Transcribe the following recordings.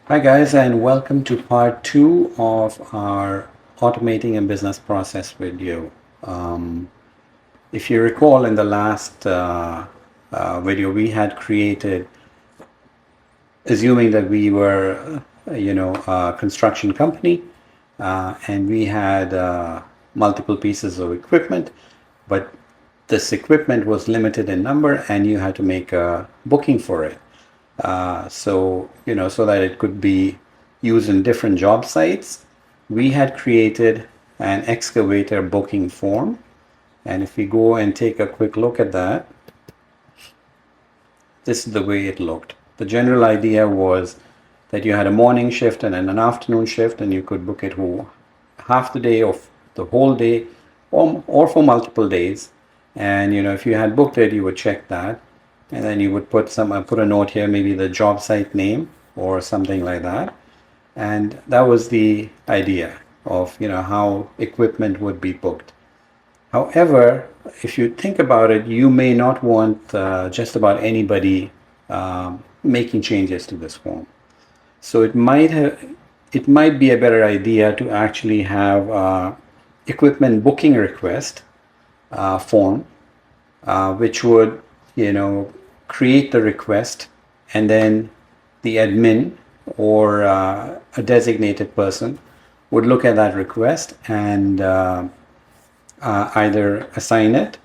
Hi guys, and welcome to part two of our automating a business process video. If you recall, in the last video, we had created, assuming that we were, a construction company, and we had multiple pieces of equipment, but this equipment was limited in number, and you had to make a booking for it. So that it could be used in different job sites, we had created an excavator booking form. And if we go and take a quick look at that, this is the way it looked. The general idea was that you had a morning shift and an afternoon shift, and you could book it for half the day or the whole day, or for multiple days. And if you had booked it, you would check that, and then you would put a note here, maybe the job site name or something like that. And that was the idea of how equipment would be booked. However, if you think about it, you may not want just about anybody making changes to this form. So it might be a better idea to actually have equipment booking request form, which would create the request, and then the admin or a designated person would look at that request and either assign it,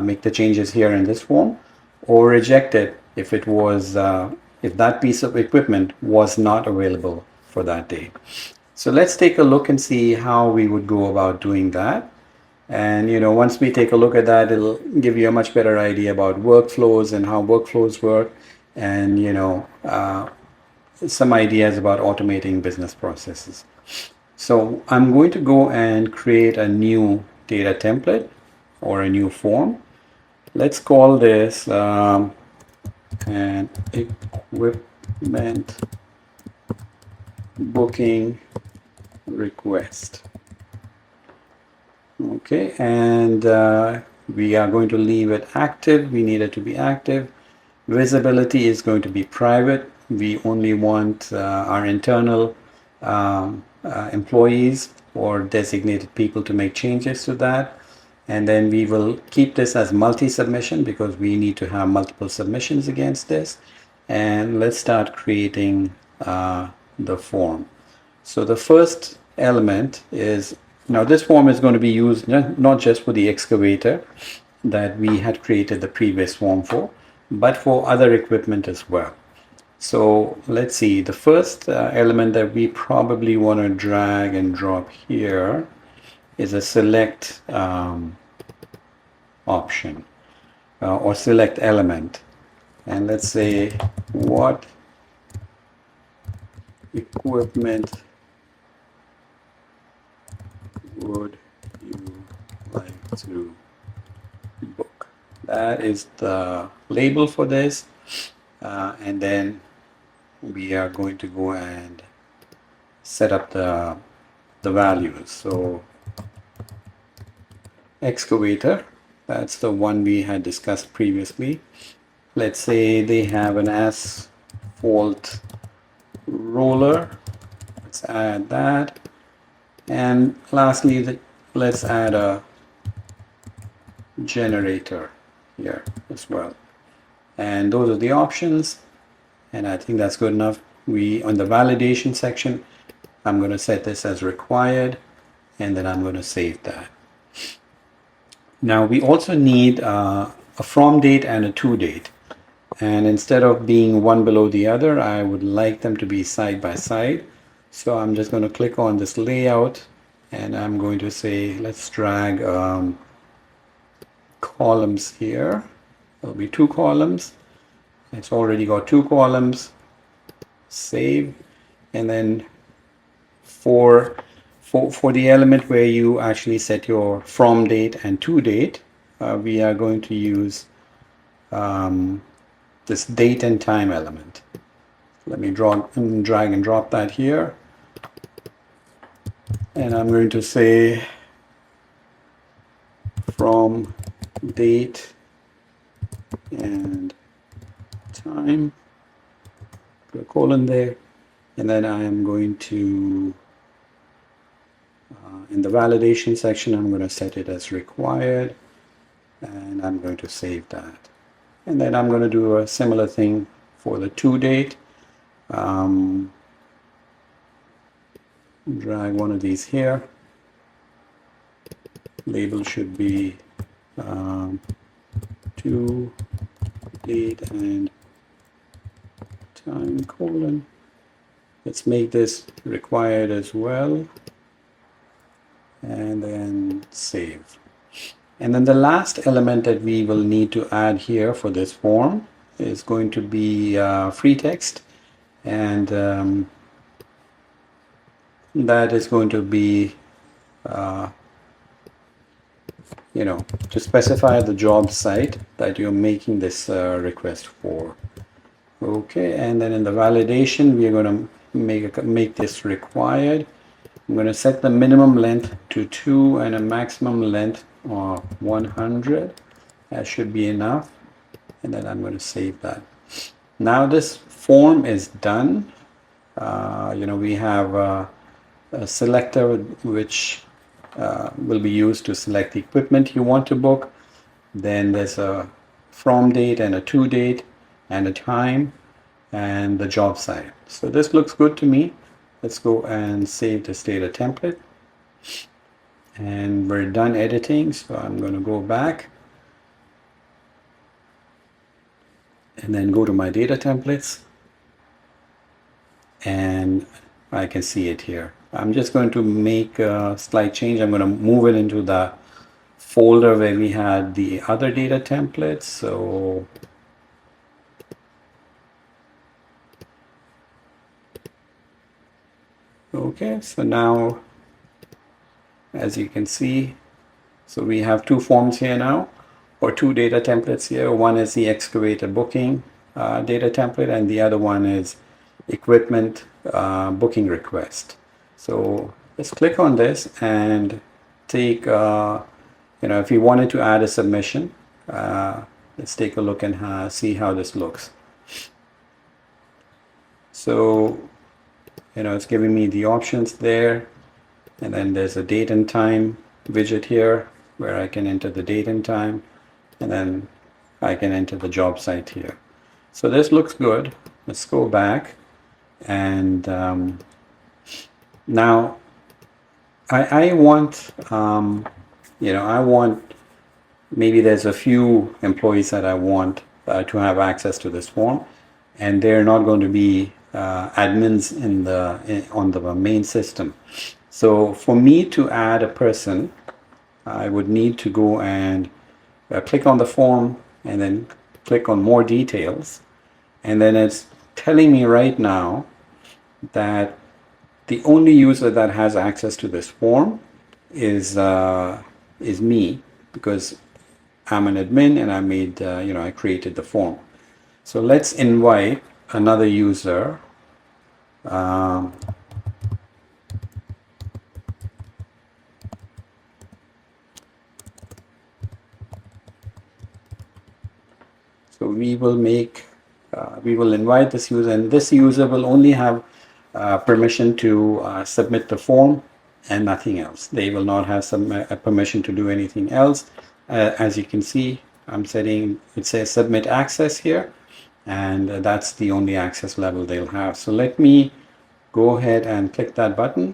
make the changes here in this form, or reject it if if that piece of equipment was not available for that day. So let's take a look and see how we would go about doing that. And once we take a look at that, it'll give you a much better idea about workflows and how workflows work, and some ideas about automating business processes. So I'm going to go and create a new data template or a new form. Let's call this an equipment booking request. Okay, and we are going to leave it active. We need it to be active. Visibility is going to be private. We only want our internal employees or designated people to make changes to that. And then we will keep this as multi-submission because we need to have multiple submissions against this. And let's start creating the form. So the first element is, now this form is going to be used not just for the excavator that we had created the previous form for, but for other equipment as well. So let's see, the first element that we probably want to drag and drop here is a select option or select element. And let's say, what equipment would you like to book? That is the label for this. And then we are going to go and set up the values. So excavator, that's the one we had discussed previously. Let's say they have an asphalt roller. Let's add that. And lastly, let's add a generator here as well. And those are the options. And I think that's good enough. On the validation section, I'm going to set this as required, and then I'm going to save that. Now we also need a from date and a to date. And instead of being one below the other, I would like them to be side by side. So I'm just going to click on this layout, and I'm going to say, let's drag columns here. There'll be 2 columns. It's already got 2 columns. Save. And then for the element where you actually set your from date and to date, we are going to use this date and time element. Let me drag and drop that here. And I'm going to say from date and time, put a colon there, And then I am going to, in the validation section, I'm going to set it as required, and I'm going to save that. And then I'm going to do a similar thing for the to date. Drag one of these here. Label should be to date and time colon. Let's make this required as well, and then save. And then the last element that we will need to add here for this form is going to be free text, and that is going to be to specify the job site that you're making this request for. Okay, and then in the validation, we are going to make this required. I'm going to set the minimum length to 2 and a maximum length of 100. That should be enough. And then I'm going to save that. Now this form is done. We have a selector which will be used to select the equipment you want to book. Then there's a from date and a to date and a time and the job site. So this looks good to me. Let's go and save this data template. And we're done editing, so I'm going to go back and then go to my data templates, and I can see it here. I'm just going to make a slight change. I'm going to move it into the folder where we had the other data templates. So okay, so now as you can see, so we have two forms here now, or two data templates here. One is the excavator booking data template, and the other one is equipment booking request. So let's click on this and take, if you wanted to add a submission, let's take a look and see how this looks. So, it's giving me the options there, and then there's a date and time widget here where I can enter the date and time, and then I can enter the job site here. So this looks good. Let's go back, and now I want maybe there's a few employees that I want to have access to this form, and they're not going to be admins on the main system. So for me to add a person, I would need to go and click on the form and then click on more details, and then it's telling me right now that the only user that has access to this form is me, because I'm an admin and I made I created the form. So let's invite another user. So we will invite this user, and this user will only have permission to submit the form and nothing else. They will not have permission to do anything else. As you can see, I'm setting, it says submit access here, and that's the only access level they'll have. So let me go ahead and click that button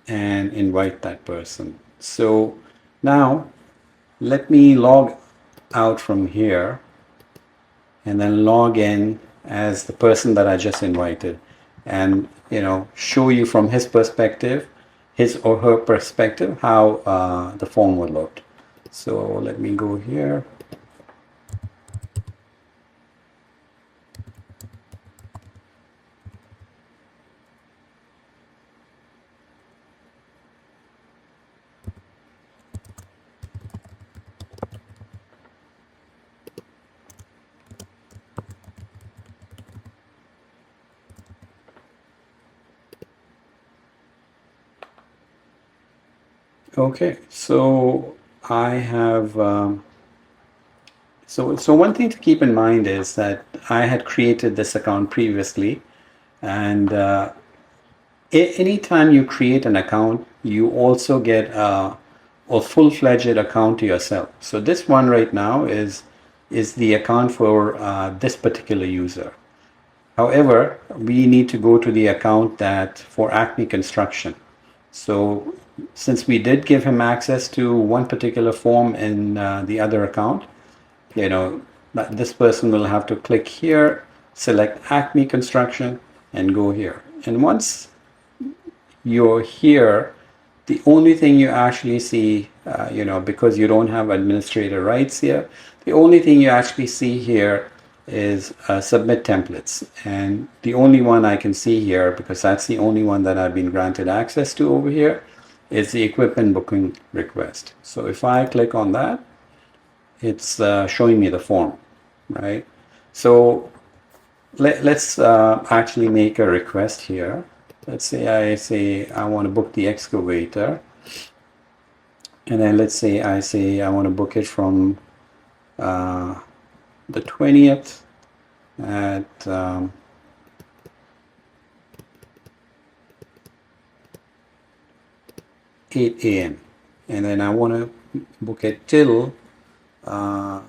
and invite that person. So now let me log out from here and then log in as the person that I just invited, and show you from his perspective, his or her perspective, how the form would look. So let me go here. Okay, so I have so one thing to keep in mind is that I had created this account previously, And anytime you create an account, you also get a full-fledged account to yourself. So this one right now is the account for this particular user. However, we need to go to the account that for Acme Construction. So since we did give him access to one particular form in the other account, you know, this person will have to click here, select Acme Construction, and go here. And once you're here, the only thing you actually see, because you don't have administrator rights here, the only thing you actually see here is submit templates. And the only one I can see here, because that's the only one that I've been granted access to over here, is the equipment booking request. So if I click on that, it's showing me the form, right? So let's actually make a request here. Let's say I want to book the excavator, and then let's say I want to book it from the 20th at 8 a.m. and then I want to book it till the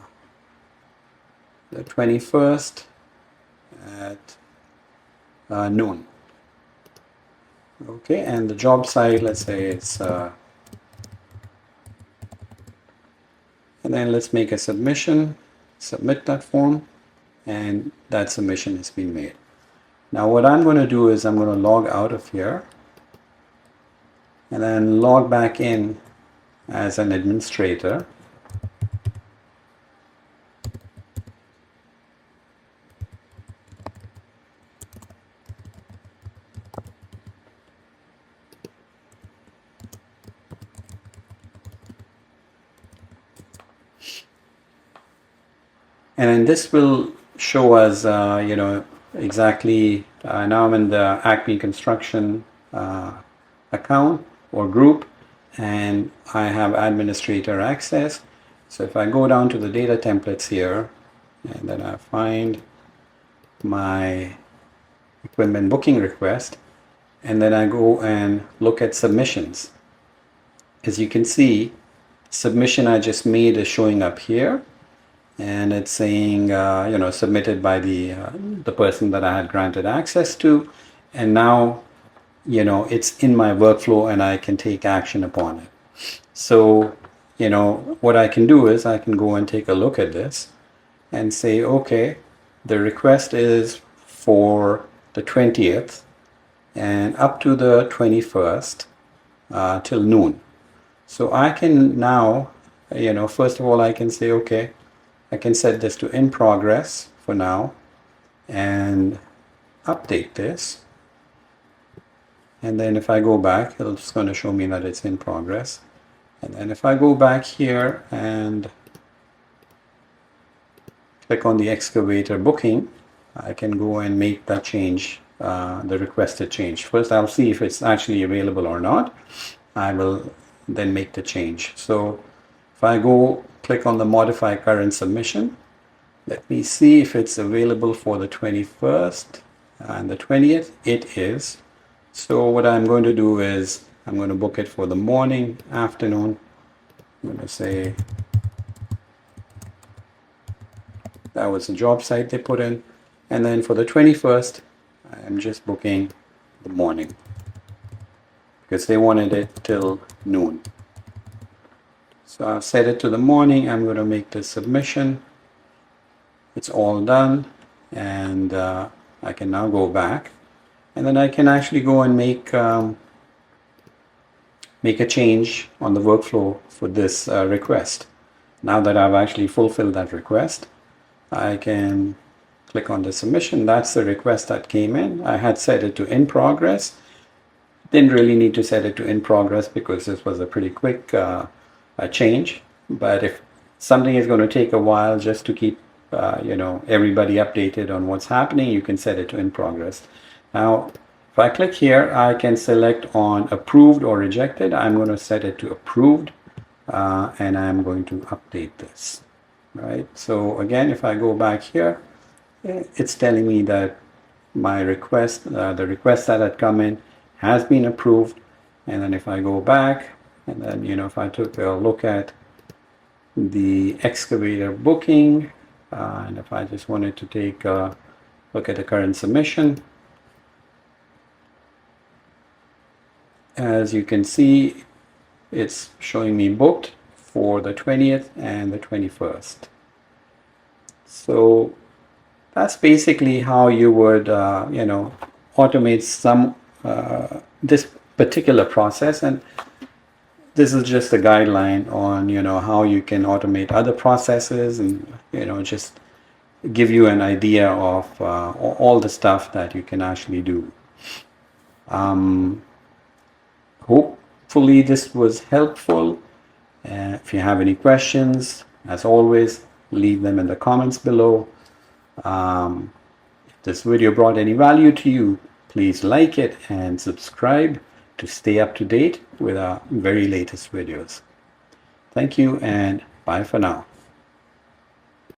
21st at noon. Okay, and the job site, let's say it's and then let's make a submission, submit that form, and that submission has been made. Now what I'm going to do is I'm going to log out of here and then log back in as an administrator. And then this will show us, exactly, now I'm in the Acme Construction account or group, and I have administrator access. So if I go down to the data templates here, and then I find my equipment booking request, and then I go and look at submissions. As you can see, submission I just made is showing up here. And it's saying, submitted by the person that I had granted access to, and now, it's in my workflow and I can take action upon it. So, what I can do is I can go and take a look at this and say, okay, the request is for the 20th and up to the 21st till noon. So I can now, first of all, I can say, okay, I can set this to in progress for now and update this. And then if I go back, it's going to show me that it's in progress. And then if I go back here and click on the excavator booking, I can go and make that change, the requested change. First, I'll see if it's actually available or not. I will then make the change. So if I go click on the modify current submission, let me see if it's available for the 21st and the 20th. It is. So what I'm going to do is I'm going to book it for the morning, afternoon. I'm going to say that was the job site they put in. And then for the 21st, I'm just booking the morning because they wanted it till noon. So I've set it to the morning. I'm going to make the submission. It's all done, and I can now go back, and then I can actually go and make a change on the workflow for this request. Now that I've actually fulfilled that request, I can click on the submission. That's the request that came in. I had set it to in progress. Didn't really need to set it to in progress because this was a pretty quick change. But if something is going to take a while just to keep everybody updated on what's happening, you can set it to in progress. Now if I click here, I can select on approved or rejected. I'm going to set it to approved, and I'm going to update this. Right, so again, if I go back here, it's telling me that my request, the request that had come in has been approved. And then if I go back and then, if I took a look at the excavator booking, and if I just wanted to take a look at the current submission, as you can see, it's showing me booked for the 20th and the 21st. So that's basically how you would, automate some this particular process. And this is just a guideline on, how you can automate other processes, and, just give you an idea of all the stuff that you can actually do. Hopefully this was helpful. If you have any questions, as always, leave them in the comments below. If this video brought any value to you, please like it and subscribe to stay up to date with our very latest videos. Thank you and bye for now.